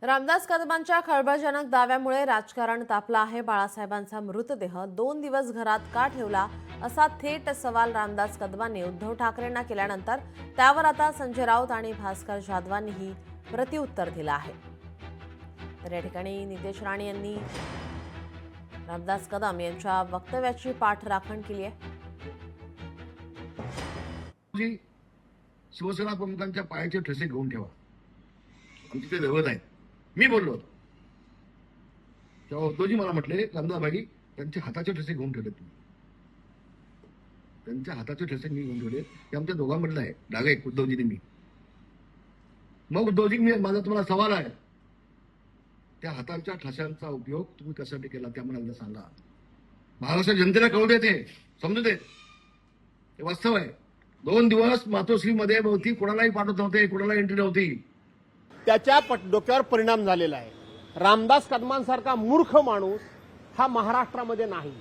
रामदास कदमांच्या खळबळजनक दाव्यामुळे राजकारण तापलं आहे। बाळासाहेबांचा मृतदेह 2 दिवस घरात का ठेवला असा थेट सवाल रामदास कदमांनी उद्धव ठाकरेंना केल्यानंतर त्यावर आता संजय राऊत आणि भास्कर जाधवांनीही प्रत्युत्तर दिलं आहे। तर या ठिकाणी नितेश राणे यांनी रामदास कदम यांच्या वक्तव्याची पाठराखण केली आहे। शिवसेना प्रमुखांच्या पायाचे ठसे घेऊन ठेवा, आमची ते दैवत आहे। मी बोललो होतो तेव्हा उद्धवजी मला म्हटले, रामदासभाई त्यांचे हाताचे ठसे घेऊन ठेवले, तुम्ही त्यांच्या हाताचे ठसे मी घेऊन ठेवले, ते आमच्या दोघांमधलं आहे डाग आहे उद्धवजीने मी। मग उद्धवजी माझा तुम्हाला सवाल आहे, त्या हातांच्या ठशांचा उपयोग तुम्ही कशासाठी केला ते आम्हाला सांगा। महाराष्ट्र जनतेला कळू दे, ते समजू दे, ते वास्तव आहे। 2 दिवस मातोश्रीमध्ये बहुतेक कोणालाही पाठवत नव्हते, कोणाला एंट्री नव्हती। त्याच्या डोक्यावर परिणाम झालेला आहे। रामदास कदमांसारखा मूर्ख माणूस हा महाराष्ट्रामध्ये नाही।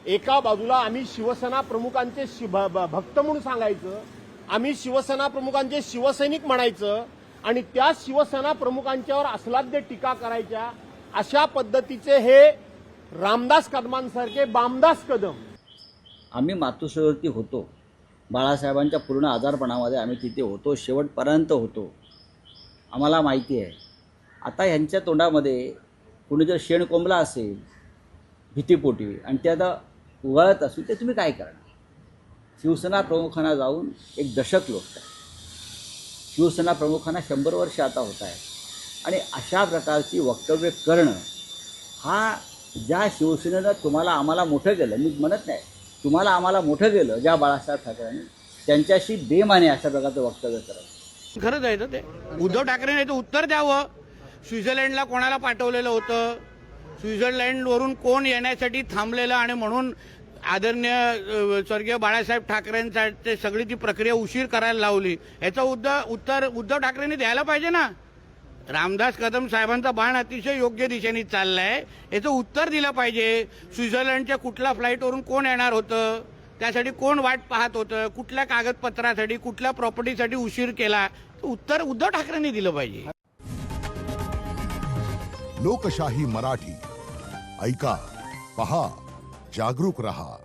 एका बाजूला आम्ही शिवसेना प्रमुखांचे भक्त म्हणून सांगायचं, आम्ही शिवसेना प्रमुखांचे शिवसैनिक म्हणायचं आणि त्या शिवसेना प्रमुखांच्यावर अस्लाद्य टीका करायच्या, अशा पद्धतीचे हे रामदास कदमांसारखे बामदास कदम। आम्ही मातोश्रीवरती होतो, बाळासाहेबांच्या पूर्ण आजारपणामध्ये आम्ही तिथे होतो, शेवटपर्यंत होतो, आम्हाला माहिती आहे। आता ह्यांच्या तोंडामध्ये कोणी जर शेण कोंबला असेल भीतीपोटी आणि ते आता उगाळत असेल, ते तुम्ही काय करणार? शिवसेना प्रमुखांना जाऊन 1 दशक लोटत आहे, शिवसेना प्रमुखांना 100 वर्ष आता होत आहे आणि अशा प्रकारची वक्तव्य करणं हा, ज्या शिवसेनेनं तुम्हाला आम्हाला मोठं केलं, मी म्हणत नाही तुम्हाला आम्हाला मोठं केलं, ज्या बाळासाहेब ठाकरेंनी, त्यांच्याशी बेमाने अशा प्रकारचं वक्तव्य करावं। खरंच आहे ना ते। उद्धव ठाकरेंनी याचं उत्तर द्यावं। स्वित्झर्लंडला कोणाला पाठवलेलं होतं, स्वित्झर्लंडवरून कोण येण्यासाठी थांबलेलं आणि म्हणून आदरणीय स्वर्गीय बाळासाहेब ठाकरेंचा ते सगळी ती प्रक्रिया उशीर करायला लावली, याचं उत्तर उद्धव ठाकरेंनी द्यायला पाहिजे ना। रामदास कदम साहेबांचा बाण अतिशय योग्य दिशेने चाललाय, याचं उत्तर दिलं पाहिजे। स्वित्झर्लंडच्या कुठल्या फ्लाईटवरून कोण येणार होतं, त्यासाठी कोण वाट पाहत होतं, कुठल्या कागदपत्रासाठी, कुठल्या प्रॉपर्टीसाठी उशीर केला, उत्तर उद्धव ठाकरेंनी दिलं पाहिजे। लोकशाही मराठी ऐका, पहा, जागरूक रहा।